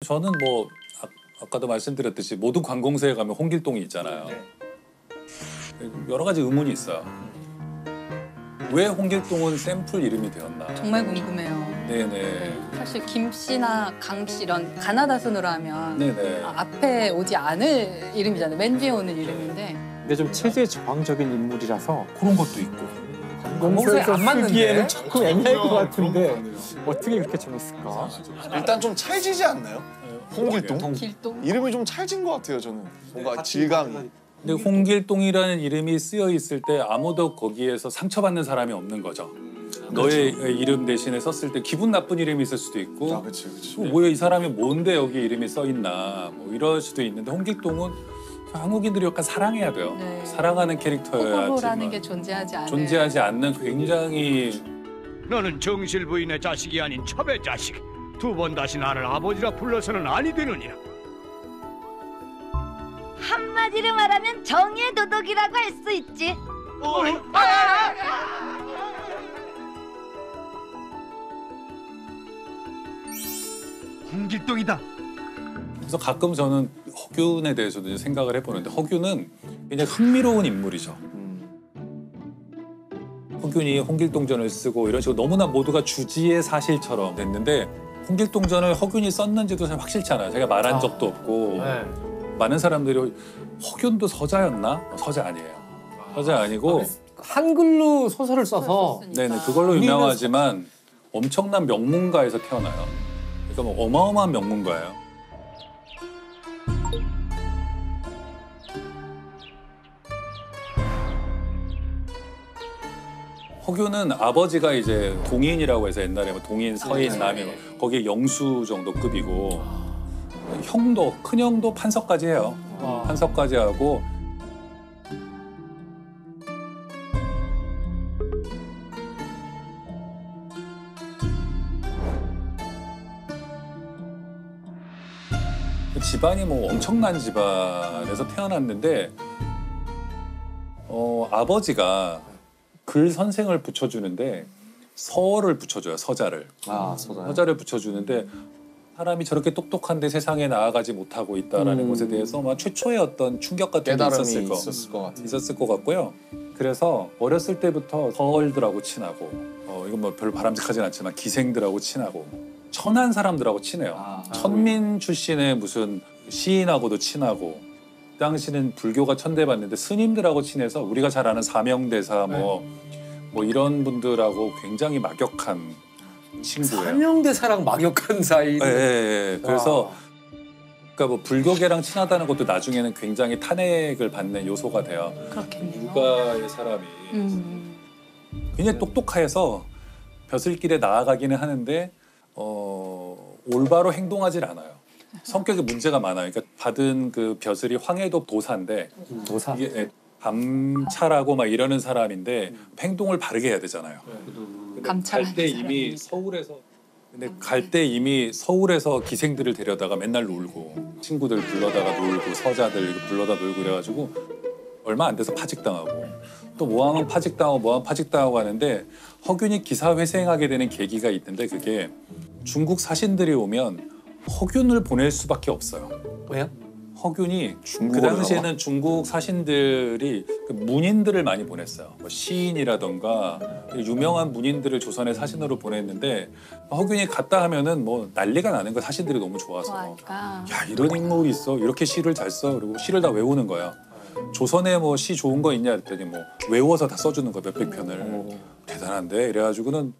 저는 뭐 아까도 말씀드렸듯이 모든 관공서에 가면 홍길동이 있잖아요. 여러 가지 의문이 있어요. 왜 홍길동은 샘플 이름이 되었나? 정말 궁금해요. 네네. 네, 사실 김 씨나 강 씨 이런 가나다 순으로 하면 네네. 앞에 오지 않을 이름이잖아요. 맨 뒤에 오는 이름인데. 근데 좀 체제 저항적인 인물이라서 그런 것도 있고. 공소에 안 맞는데? 쓰기에는 조금 애매할 것 같은데 어떻게 그렇게 정했을까? 일단 좀 찰지지 않나요? 홍길동? 길동? 이름이 좀 찰진 것 같아요, 저는. 뭔가 질감이. 근데 홍길동이라는 이름이 쓰여 있을 때 아무도 거기에서 상처받는 사람이 없는 거죠. 너의 이름 대신에 썼을 때 기분 나쁜 이름이 있을 수도 있고 아, 그치, 그치. 뭐야 이 사람이 뭔데 여기 이름이 써 있나 뭐 이럴 수도 있는데 홍길동은 한국인들이 약간 사랑해야 돼요. 네. 사랑하는 캐릭터여야지만 호불호라는 게 존재하지 않는 굉장히 너는 정실 부인의 자식이 아닌 첩의 자식. 두 번 다시 나를 아버지라 불러서는 아니 되느니라. 한마디로 말하면 정의의 도덕이라고 할 수 있지. 홍길동이다. 그래서 가끔 저는 허균에 대해서도 이제 생각을 해보는데 허균은 굉장히 흥미로운 인물이죠. 허균이 홍길동전을 쓰고 이런 식으로 너무나 모두가 주지의 사실처럼 됐는데 홍길동전을 허균이 썼는지도 잘 확실치 않아요. 제가 말한 적도 없고 많은 사람들이 허균도 서자였나? 서자 아니에요. 서자 아니고 한글로 소설을 써서 네네 그걸로 유명하지만 엄청난 명문가에서 태어나요. 그러니까 뭐 어마어마한 명문가예요. 허균은 아버지가 이제 동인이라고 해서 옛날에 뭐 동인, 서인, 남인 거기에 영수 정도 급이고 형도 큰형도 판서까지 해요. 판서까지 하고 집안이 뭐 엄청난 집안에서 태어났는데 아버지가 글 선생을 붙여주는데 서를 붙여줘요. 서자를. 서자를 붙여주는데 사람이 저렇게 똑똑한데 세상에 나아가지 못하고 있다라는 것에 대해서 막 최초의 어떤 충격 같은 게 깨달음이 있었을 것 같고요. 그래서 어렸을 때부터 서얼들하고 친하고 이건 뭐 별로 바람직하진 않지만 기생들하고 친하고 천한 사람들하고 친해요. 천민 출신의 무슨 시인하고도 친하고 그 당시는 불교가 천대받는데 스님들하고 친해서 우리가 잘 아는 사명대사 뭐 이런 분들하고 굉장히 막역한 친구예요. 사명대사랑 막역한 사이. 네. 그래서 그러니까 뭐 불교계랑 친하다는 것도 나중에는 굉장히 탄핵을 받는 요소가 돼요. 그렇겠네요. 누가의 사람이 굉장히 똑똑해서 벼슬길에 나아가기는 하는데 올바로 행동하질 않아요. 성격에 문제가 많아요. 그러니까 받은 그 벼슬이 황해도 도사인데 도사. 이게 감찰하고 막 이러는 사람인데 행동을 바르게 해야 되잖아요. 갈 때 이미 서울에서 기생들을 데려다가 맨날 놀고 친구들 불러다가 놀고 서자들 불러다 놀고 그래가지고 얼마 안 돼서 파직당하고 또 모항은 파직당하고 하는데 허균이 기사회생하게 되는 계기가 있는데 그게 중국 사신들이 오면 허균을 보낼 수밖에 없어요. 왜요? 허균이 그 당시에는 중국 사신들이 그 문인들을 많이 보냈어요. 뭐 시인이라던가 유명한 문인들을 조선의 사신으로 보냈는데 허균이 갔다 하면은 뭐 난리가 나는 거야. 사신들이 너무 좋아서. 야 이런 인물이 있어. 이렇게 시를 잘 써. 그리고 시를 다 외우는 거야. 조선에 뭐 시 좋은 거 있냐 했더니 뭐 외워서 다 써주는 거야. 몇백 편을. 대단한데 이래가지고는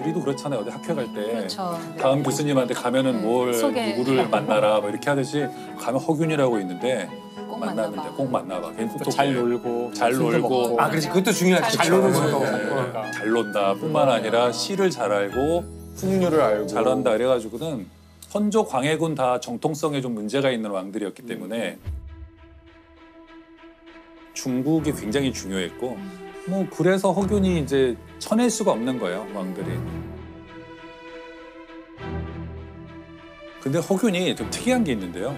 우리도 그렇잖아요. 어디 학교 갈 때 그렇죠. 다음 교수님한테 가면은 뭘 소개. 누구를 만나라 뭐 이렇게 하듯이 가면 허균이라고 있는데 꼭 만나는데 만나봐. 꼭 만나봐. 괜히 똑똑해. 잘 놀고 잘 놀고 아, 그렇지. 그것도 중요하지. 잘 노는 것도. 잘 논다 뿐만 아니라 시를 잘 알고 풍류를 알고 잘한다 그래가지고는 선조 광해군 다 정통성에 좀 문제가 있는 왕들이었기 때문에 중국이 굉장히 중요했고 뭐 그래서 허균이 이제 쳐낼 수가 없는 거예요 왕들이. 근데 허균이 좀 특이한 게 있는데요.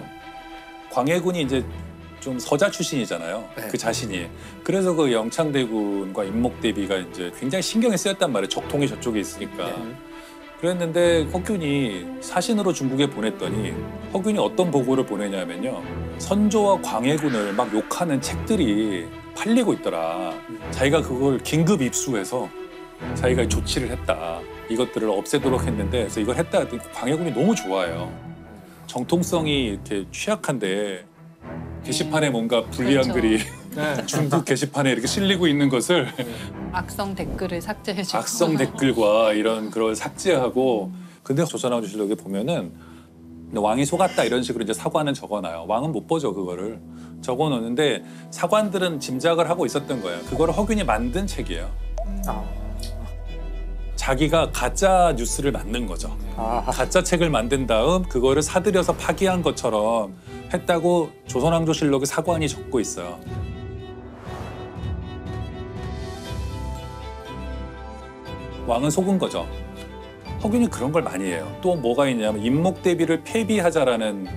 광해군이 이제 좀 서자 출신이잖아요. 네. 그 자신이. 그래서 그 영창대군과 임목대비가 이제 굉장히 신경이 쓰였단 말이에요. 적통이 저쪽에 있으니까. 그랬는데 허균이 사신으로 중국에 보냈더니 허균이 어떤 보고를 보내냐면요. 선조와 광해군을 막 욕하는 책들이 팔리고 있더라. 자기가 그걸 긴급 입수해서 자기가 조치를 했다. 이것들을 없애도록 했는데 그래서 이걸 했다 했더니 광해군이 너무 좋아해요. 정통성이 이렇게 취약한데 게시판에 뭔가 불리한 그렇죠. 글이 중국 게시판에 이렇게 실리고 있는 것을 악성 댓글을 삭제해주고. 악성 댓글과 이런 그걸 삭제하고 근데 조선왕조실록에 보면은 왕이 속았다 이런 식으로 이제 사관은 적어놔요. 왕은 못 보죠 그거를. 적어놓는데 사관들은 짐작을 하고 있었던 거예요. 그거를 허균이 만든 책이에요. 자기가 가짜 뉴스를 만든 거죠. 가짜 책을 만든 다음 그거를 사들여서 파기한 것처럼 했다고 조선왕조실록의 사관이 적고 있어요. 왕은 속은 거죠. 허균이 그런 걸 많이 해요. 또 뭐가 있냐면 임목대비를 폐비하자라는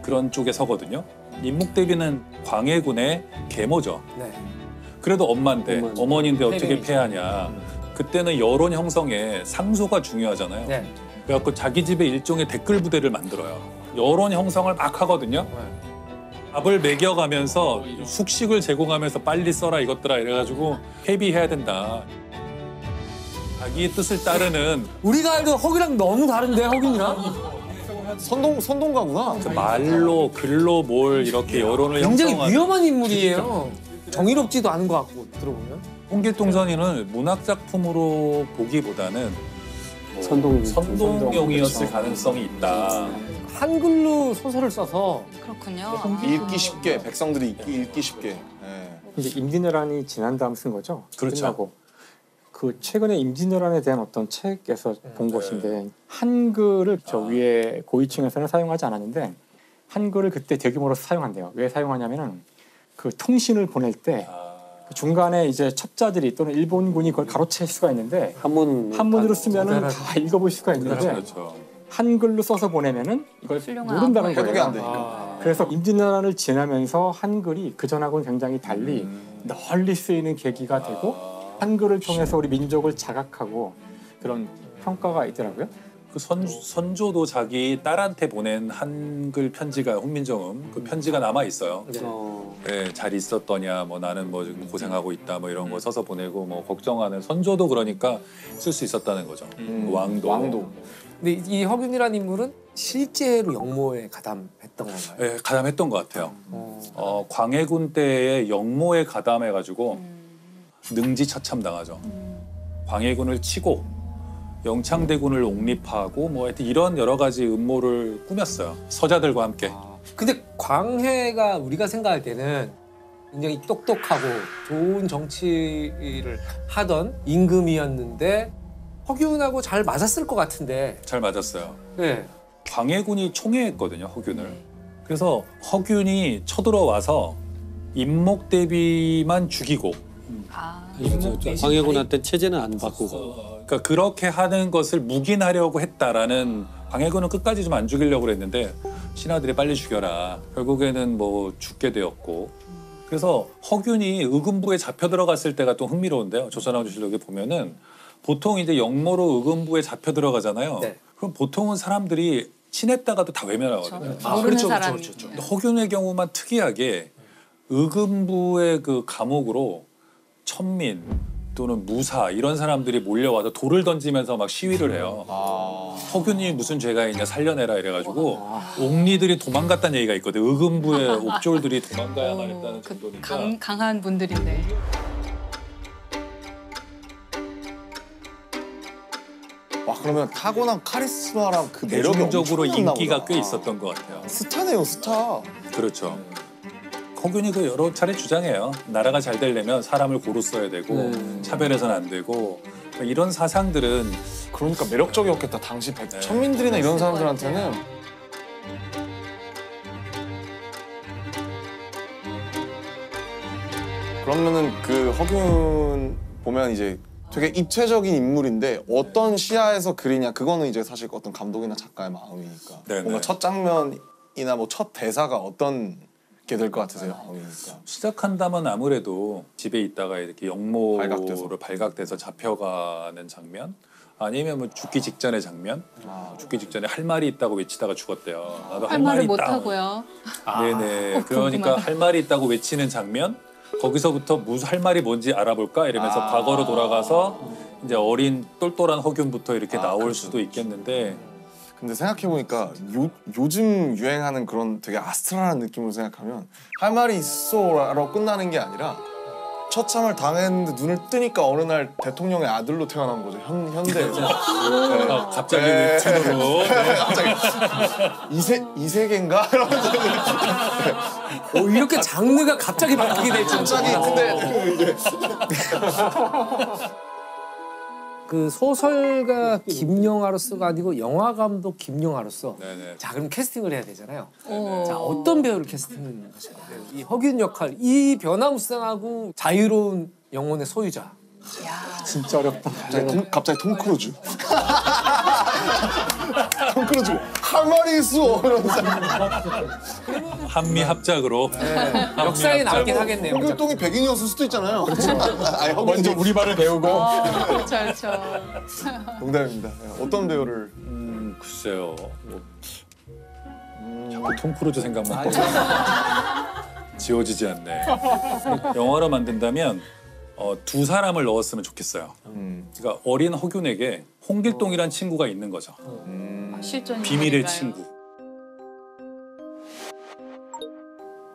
그런 쪽에 서거든요. 임목대비는 광해군의 계모죠. 네. 그래도 엄마인데 어머니인데 어떻게 폐비이죠. 폐하냐. 그때는 여론 형성에 상소가 중요하잖아요. 네. 그래갖고 자기 집에 일종의 댓글 부대를 만들어요. 여론 형성을 막 하거든요. 밥을 먹여가면서 숙식을 제공하면서 빨리 써라 이것들아 이래가지고 폐비해야 된다. 자기의 뜻을 따르는 우리가 알던 허균이랑 너무 다른데 허균이랑? 선동가구나. 그 말로 글로 뭘 이렇게 여론을 굉장히 형성하는 위험한 인물이에요. 정의롭지도 않은 것 같고 들어보면. 홍길동전이는 문학 작품으로 보기보다는 뭐 선동용이었을 그렇죠. 가능성이 있다. 한글로 소설을 써서 그렇군요. 읽기 쉽게 백성들이 읽기 쉽게. 예. 이제 임진왜란이 지난 다음 쓴 거죠. 그렇죠. 끝나고. 그 최근에 임진왜란에 대한 어떤 책에서 본 것인데 한글을 저 위에 고위층에서는 사용하지 않았는데 한글을 그때 대규모로 사용한대요. 왜 사용하냐면은 그 통신을 보낼 때 그 중간에 이제 첩자들이 또는 일본군이 그걸 가로챌 수가 있는데 한문으로 쓰면은 다 읽어볼 수가 있는데 그렇죠. 한글로 써서 보내면은 이걸 훌륭한 모른다는 해독이 거예요. 안 되니까. 그래서 임진왜란을 지나면서 한글이 그 전하고는 굉장히 달리 널리 쓰이는 계기가 되고 한글을 통해서 우리 민족을 자각하고 그런 평가가 있더라고요. 그 선조도 자기 딸한테 보낸 한글 편지가 훈민정음 그 편지가 남아 있어요. 네, 잘 있었더냐, 뭐 나는 뭐 지금 고생하고 있다, 뭐 이런 거 써서 보내고 뭐 걱정하는 선조도 그러니까 쓸 수 있었다는 거죠. 그 왕도. 근데 이 허균이라는 인물은 실제로 영모에 가담했던 건가요? 네, 가담했던 것 같아요. 광해군 때에 영모에 가담해가지고 능지처참당하죠. 광해군을 치고 영창대군을 옹립하고 뭐 하여튼 이런 여러 가지 음모를 꾸몄어요. 서자들과 함께. 근데 광해가 우리가 생각할 때는 굉장히 똑똑하고 좋은 정치를 하던 임금이었는데 허균하고 잘 맞았을 것 같은데. 잘 맞았어요. 네. 광해군이 총애했거든요, 허균을. 그래서 허균이 쳐들어와서 임목대비만 죽이고 광해군한테 체제는 안 바꾸고. 그러니까 그렇게 하는 것을 묵인하려고 했다라는 광해군은 끝까지 좀 안 죽이려고 그랬는데 신하들이 빨리 죽여라. 결국에는 뭐 죽게 되었고. 그래서 허균이 의금부에 잡혀 들어갔을 때가 또 흥미로운데요. 조선왕조실록에 보면은 보통 이제 영모로 의금부에 잡혀 들어가잖아요. 네. 그럼 보통은 사람들이 친했다가도 다 외면하거든요. 모르는 사람이. 근데 허균의 경우만 특이하게 의금부의 그 감옥으로 천민 또는 무사 이런 사람들이 몰려와서 돌을 던지면서 막 시위를 해요. 허균이 무슨 죄가 있냐 살려내라 이래가지고 옥리들이 도망갔다는 얘기가 있거든. 의금부의 옥졸들이 도망가야만 했다는 정도니까. 강한 분들인데. 와 그러면 타고난 카리스마랑 그 매력이 대중적으로 엄청났나 인기가 보다. 꽤 있었던 것 같아요. 스타네요 스타. 그렇죠. 허균이 그 여러 차례 주장해요. 나라가 잘 되려면 사람을 고루 써야 되고 차별해서는 안 되고 이런 사상들은 그러니까 매력적이었겠다. 당시 천민들이나 이런 사람들한테는. 그러면은 그 허균 보면 이제 되게 입체적인 인물인데 어떤 시야에서 그리냐 그거는 이제 사실 어떤 감독이나 작가의 마음이니까 네네. 뭔가 첫 장면이나 뭐 첫 대사가 어떤 될 것 같으세요? 시작한다면 아무래도 집에 있다가 이렇게 역모로 발각돼서. 발각돼서 잡혀가는 장면, 아니면 뭐 죽기 직전의 장면. 죽기 직전에 할 말이 있다고 외치다가 죽었대요. 나도 할 말을 못 있다. 하고요. 네네. 그러니까 궁금하다. 할 말이 있다고 외치는 장면. 거기서부터 무슨 할 말이 뭔지 알아볼까 이러면서 과거로 돌아가서 이제 어린 똘똘한 허균부터 이렇게 나올 수도 있겠는데. 근데 생각해보니까 요즘 유행하는 그런 되게 아스트랄한 느낌으로 생각하면 할 말이 있어라고 끝나는 게 아니라 처참을 당했는데 눈을 뜨니까 어느 날 대통령의 아들로 태어난 거죠. 현대에서. 갑자기 네. 웹툰으로. 갑자기 이세계인가? 이러면서 이렇게 장르가 갑자기 바뀌게 될 줄. 갑자기 근데 이제 그 소설가 김영하로서가 아니고 영화 감독 김영하로서 네네. 자 그럼 캐스팅을 해야 되잖아요. 오. 자 어떤 배우를 캐스팅하실 건데요? 이 허균 역할, 이 변화무쌍하고 자유로운 영혼의 소유자. 진짜 어렵다. 갑자기 톰 크루즈. 톰 크루즈 할 말이 있어. 이러면서 한미 합작으로. 역사에 남긴 하겠네요. 홍길동이 백인이었을 수도 있잖아요. 그렇죠. 먼저 우리말을 배우고 그렇죠, 그렇죠. 농담입니다. 어떤 배우를? 글쎄요. 뭐, 자꾸 톰 크루즈 생각만 지워지지 않네. 영화로 만든다면 두 사람을 넣었으면 좋겠어요. 그러니까 어린 허균에게 홍길동이란 친구가 있는 거죠. 실존 비밀의 인물인가요? 친구.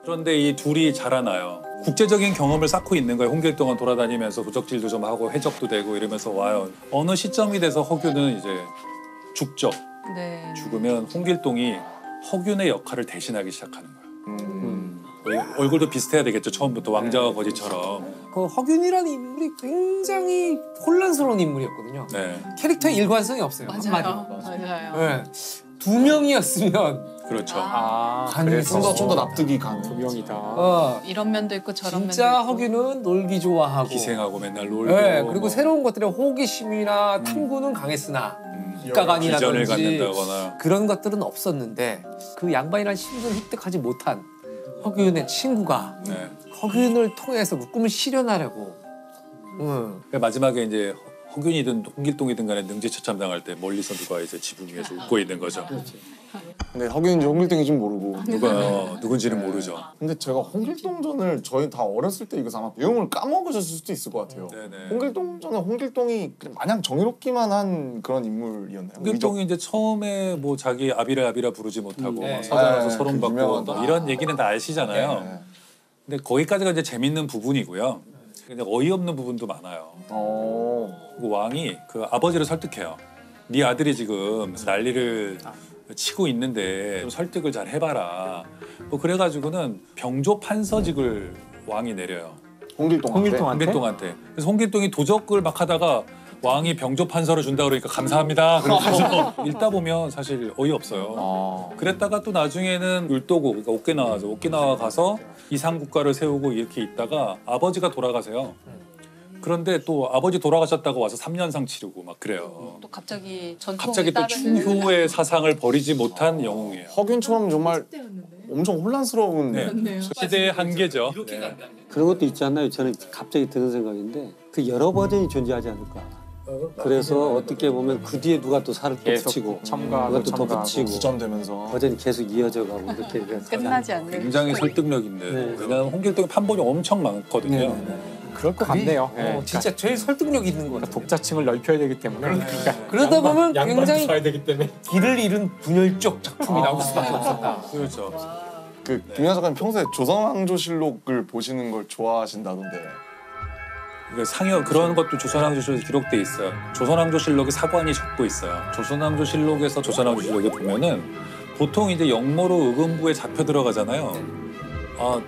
그런데 이 둘이 자라나요. 국제적인 경험을 쌓고 있는 거예요. 홍길동은 돌아다니면서 도적질도 좀 하고 해적도 되고 이러면서 와요. 어느 시점이 돼서 허균은 이제 죽죠. 네. 죽으면 홍길동이 허균의 역할을 대신하기 시작하는 거예요. 얼굴도 비슷해야 되겠죠. 처음부터 왕자와 거지처럼. 그 허균이라는 인물이 굉장히 혼란스러운 인물이었거든요. 네, 캐릭터에 일관성이 없어요. 맞아요. 한마디로. 맞아요. 네. 두 명이었으면 그렇죠. 그래서 좀 더 납득이 가는. 두 명이다. 이런 면도 있고 저런 면도 진짜 있고. 허균은 놀기 좋아하고 기생하고 맨날 놀고. 네, 그리고 뭐, 새로운 것들에 호기심이나 탐구는 강했으나 비전을 국가관이라든지 갖는다거나. 그런 것들은 없었는데 그 양반이라는 신분을 획득하지 못한 허균의 친구가 네. 허균을 통해서 그 꿈을 실현하려고 그러니까 마지막에 이제 허균이든 홍길동이든 간에 능지처참 당할 때 멀리서 누가 이제 지붕 위에서 웃고 있는 거죠. 근데 허균인지 홍길동인지 모르고. 누가 누군지는 모르죠. 근데 제가 홍길동전을 저희 다 어렸을 때 이거 아마 내용을 까먹으셨을 수도 있을 것 같아요. 네네. 홍길동전은 홍길동이 그냥 마냥 정의롭기만 한 그런 인물이었나요? 홍길동이 이제 처음에 뭐 자기 아비라 부르지 못하고 네. 막 서장에서 네, 서론 그 받고 유명한 뭐 이런 얘기는 다 아시잖아요. 네. 근데 거기까지가 이제 재밌는 부분이고요. 근데 어이없는 부분도 많아요. 그 왕이 그 아버지를 설득해요. 네 아들이 지금 난리를 치고 있는데 좀 설득을 잘 해봐라. 뭐 그래가지고는 병조 판서직을 왕이 내려요. 홍길동한테. 그래서 홍길동이 도적을 막 하다가 왕이 병조 판서를 준다 그러니까 감사합니다. 그래서 읽다 보면 사실 어이없어요. 그랬다가 또 나중에는 울도고, 그러니까 오키나와 가서 이상국가를 세우고 이렇게 있다가 아버지가 돌아가세요. 그런데 또 아버지 돌아가셨다고 와서 3년상 치르고 막 그래요. 또 갑자기 전통에 갑자기 또 따르는 충효의 사상을 버리지 못한 영웅이에요. 허균처럼 정말 엄청 혼란스러운 네. 시대의 한계죠. 네. 그런 것도 있지 않나요? 저는 갑자기 드는 생각인데 그 여러 버전이 존재하지 않을까. 그래서 어떻게 보면 그 뒤에 누가 또 살을 또 붙이고 누가 또 붙이고 구전되면서 버전이 계속 이어져 가고 이렇게 끝나지 않는. 굉장히 설득력인데 네. 왜냐하면 홍길동의 판본이 엄청 많거든요. 그럴 것 같네요. 진짜 제일 설득력 있는 거예요. 독자층을 넓혀야 되기 때문에 그러다 보면 굉장히 양반도 되기 때문에 길을 잃은 분열적 작품이 나올 수밖에 없었다. 그렇죠. 그 김연아 작가님 평소에 조선왕조실록을 보시는 걸 좋아하신다던데. 상여 그런 것도 조선왕조실록에 기록돼 있어요. 조선왕조실록에 사관이 적고 있어요. 조선왕조실록에서 조선왕조실록에 보면은 보통 이제 역모로 의금부에 잡혀 들어가잖아요. 아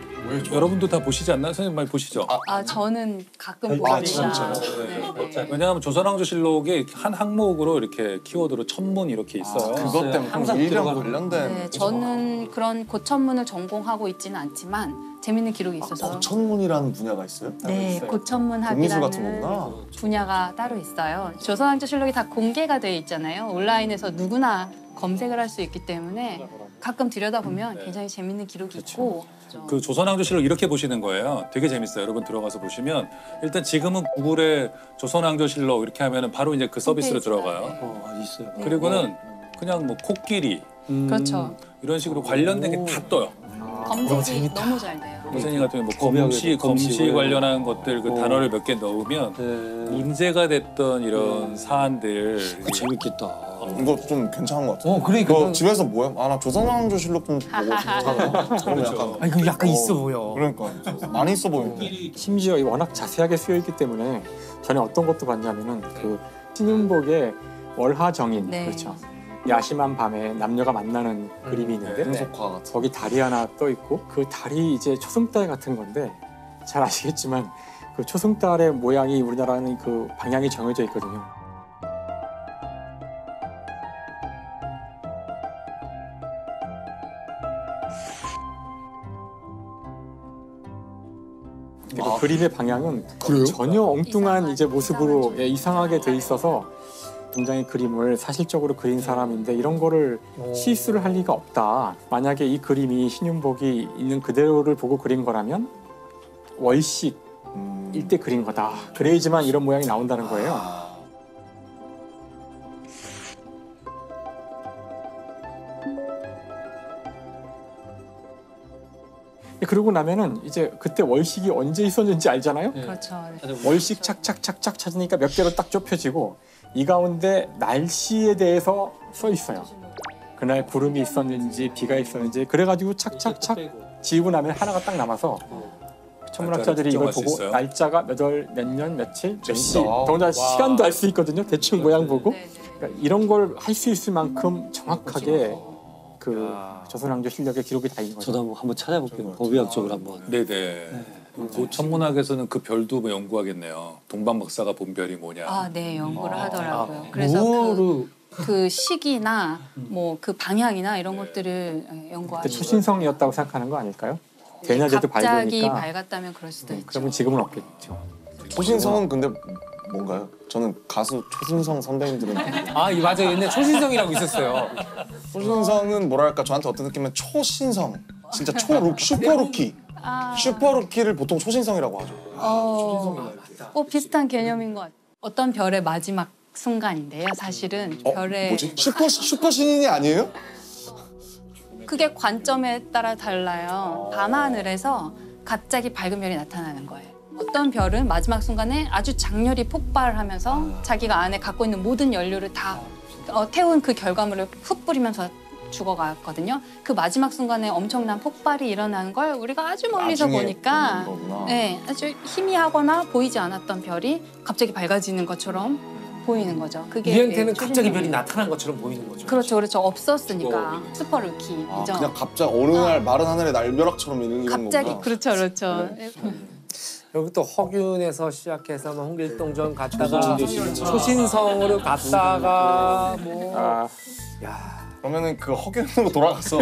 여러분도 다 보시지 않나요? 선생님 많이 보시죠? 저는 가끔 봅니다. 진짜요? 네. 왜냐하면 조선왕조실록에 한 항목으로 이렇게 키워드로 천문 이렇게 있어요. 그것 때문에 항상 일이랑 들어가는 관련된. 네, 저는 그런 고천문을 전공하고 있지는 않지만 재밌는 기록이 있어서 고천문이라는 분야가 있어요? 네, 공미술 고천문학이라는 같은 거구나. 분야가 따로 있어요. 조선왕조실록이 다 공개가 되어 있잖아요. 온라인에서 누구나 검색을 할 수 있기 때문에 가끔 들여다보면 네. 굉장히 재밌는 기록이 있고 그 조선왕조실록 이렇게 보시는 거예요. 되게 재밌어요. 여러분 들어가서 보시면 일단 지금은 구글에 조선왕조실록 이렇게 하면은 바로 이제 그 서비스로 홈페이지가, 들어가요. 있어요. 그리고는 그냥 뭐 코끼리 그렇죠. 이런 식으로 관련된 게 다 떠요. 검색이 너무 잘 돼요. 선생님 같은 경우 뭐 검역에 검시 관련한 것들 그 단어를 몇 개 넣으면 네. 문제가 됐던 이런 사안들 그거 재밌겠다. 이거 좀 괜찮은 것 같아. 그러니까 너 집에서 뭐해? 아, 나 조선왕조실록 좀 보고 싶다. 저는 약간 아니 그 약간 있어 보여. 그러니까 많이 있어 보이는데. 심지어 워낙 자세하게 쓰여 있기 때문에 전에 어떤 것도 봤냐면은 그 신윤복의 월하정인 네. 그렇죠. 야심한 밤에 남녀가 만나는 그림이 있는데 풍속화 같은. 거기 달이 하나 떠 있고 그 달이 이제 초승달 같은 건데 잘 아시겠지만 그 초승달의 모양이 우리나라는 그 방향이 정해져 있거든요. 근데 그 그림의 방향은 전혀 엉뚱한 이제 모습으로 예, 이상하게 돼 있어서 굉장히 그림을 사실적으로 그린 사람인데 이런 거를 실수를 할 리가 없다. 만약에 이 그림이 신윤복이 있는 그대로를 보고 그린 거라면 월식일 때 그린 거다. 그래야지만 이런 모양이 나온다는 거예요. 그러고 나면은 이제 그때 월식이 언제 있었는지 알잖아요. 그렇죠. 네. 월식 착착착착 찾으니까 몇 개로 딱 좁혀지고 이 가운데 날씨에 대해서 써 있어요. 그날 구름이 있었는지 비가 있었는지 그래가지고 착착착 지우고 나면 하나가 딱 남아서 천문학자들이 이걸 날짜를 보고 있어요? 날짜가 몇 월, 몇 년, 며칠, 몇 시 재밌다. 더군다나 시간도 알 수 있거든요. 대충 모양 보고 네, 네. 그러니까 이런 걸 할 수 있을 만큼 정확하게 그 조선왕조 실력의 기록이 다 있는 거죠. 저도 한번 찾아볼게요. 법의학적으로 한번. 네네. 뭐 천문학에서는 그 별도 뭐 연구하겠네요. 동방 박사가 본 별이 뭐냐. 아, 네, 연구를 하더라고요. 그래서 그 시기나 뭐 그 방향이나 이런 것들을 그때 연구하는. 초신성이었다고 생각하는 거 아닐까요? 대낮에도 갑자기 밝으니까 밝았다면 그럴 수도 있죠. 그러면 지금은 없겠죠. 초신성은 근데 뭔가요? 저는 가수 초신성 선배님들은 아, 이 맞아. 옛날 초신성이라고 있었어요. 초신성은 뭐랄까 저한테 어떤 느낌이면 초신성 진짜 초룩 슈퍼루키 슈퍼루키를 보통 초신성이라고 하죠. 비슷한 개념인 것 같아요. 어떤 별의 마지막 순간인데요. 사실은 별의 뭐지? 슈퍼 신인이 아니에요? 그게 관점에 따라 달라요. 밤하늘에서 갑자기 밝은 별이 나타나는 거예요. 어떤 별은 마지막 순간에 아주 장렬히 폭발을 하면서 자기가 안에 갖고 있는 모든 연료를 다 태운 그 결과물을 훅 뿌리면서 죽어갔거든요. 그 마지막 순간에 엄청난 폭발이 일어나는 걸 우리가 아주 멀리서 나중에 보니까 보는 거구나. 네, 아주 희미하거나 보이지 않았던 별이 갑자기 밝아지는 것처럼 보이는 거죠. 그게 우리한테는 초신성. 갑자기 별이 나타난 것처럼 보이는 거죠. 그렇죠, 그렇죠. 없었으니까 슈퍼루키. 아, 그죠? 그냥 갑자기 어느 날 마른 하늘에 날벼락처럼 이런 갑자기 거구나. 그렇죠, 그렇죠. 여기 또 허균에서 시작해서 뭐 홍길동전 갔다가 초신성으로 갔다가 뭐 그러면은 그 허균으로 돌아가서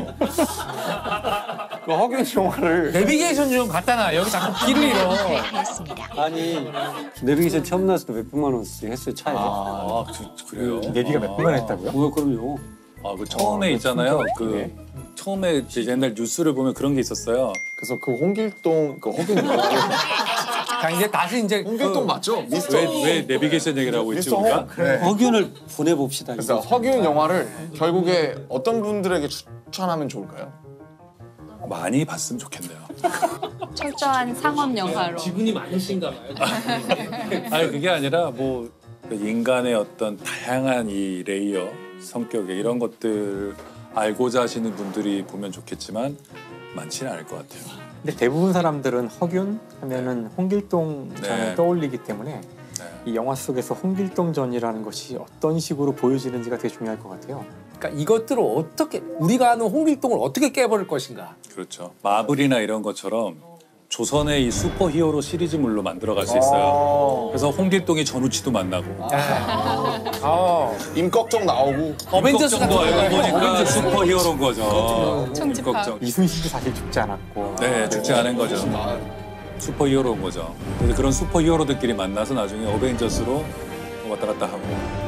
그 허균 영화를 내비게이션 좀 갖다 놔. 여기 자꾸 길을 잃어. 아니 내비게이션 처음 나왔을 때 몇백만 원씩 했어요 차에. 그래요? 내비가 몇 분만 했다고요? 그럼요. 그 처음에 있잖아요. 그 처음에 이제 옛날 뉴스를 보면 그런 게 있었어요. 그래서 그 홍길동 그 허균 영화를 자 이제 다시 이제 홍길동 맞죠? 미스터 왜 내비게이션 얘기를 하고 있지 미스터 우리가? 홍. 네. 허균을 보내봅시다. 그래서 허균 영화를 결국에 어떤 분들에게 추천하면 좋을까요? 많이 봤으면 좋겠네요. 철저한 상업 영화로. 지분이 많으신가 봐요. 아니 그게 아니라 뭐 인간의 어떤 다양한 이 레이어 성격에 이런 것들 알고자 하시는 분들이 보면 좋겠지만 많지는 않을 것 같아요. 근데 대부분 사람들은 허균 하면은 홍길동 전을 네. 떠올리기 때문에 네. 이 영화 속에서 홍길동 전이라는 것이 어떤 식으로 보여지는지가 되게 중요할 것 같아요. 그러니까 이것들을 어떻게 우리가 아는 홍길동을 어떻게 깨버릴 것인가. 그렇죠. 마블이나 이런 것처럼 조선의 이 슈퍼히어로 시리즈물로 만들어갈 수 있어요. 그래서 홍길동이 전우치도 만나고 임꺽정 나오고 어벤져스 걱정도 같은 알고 거. 보니까 슈퍼히어로인 거죠. 총집합. 걱정. 이순신도 사실 죽지 않았고 네, 죽지 않은 거죠. 슈퍼히어로인 거죠. 그래서 그런 슈퍼히어로들끼리 만나서 나중에 어벤져스로 왔다 갔다 하고.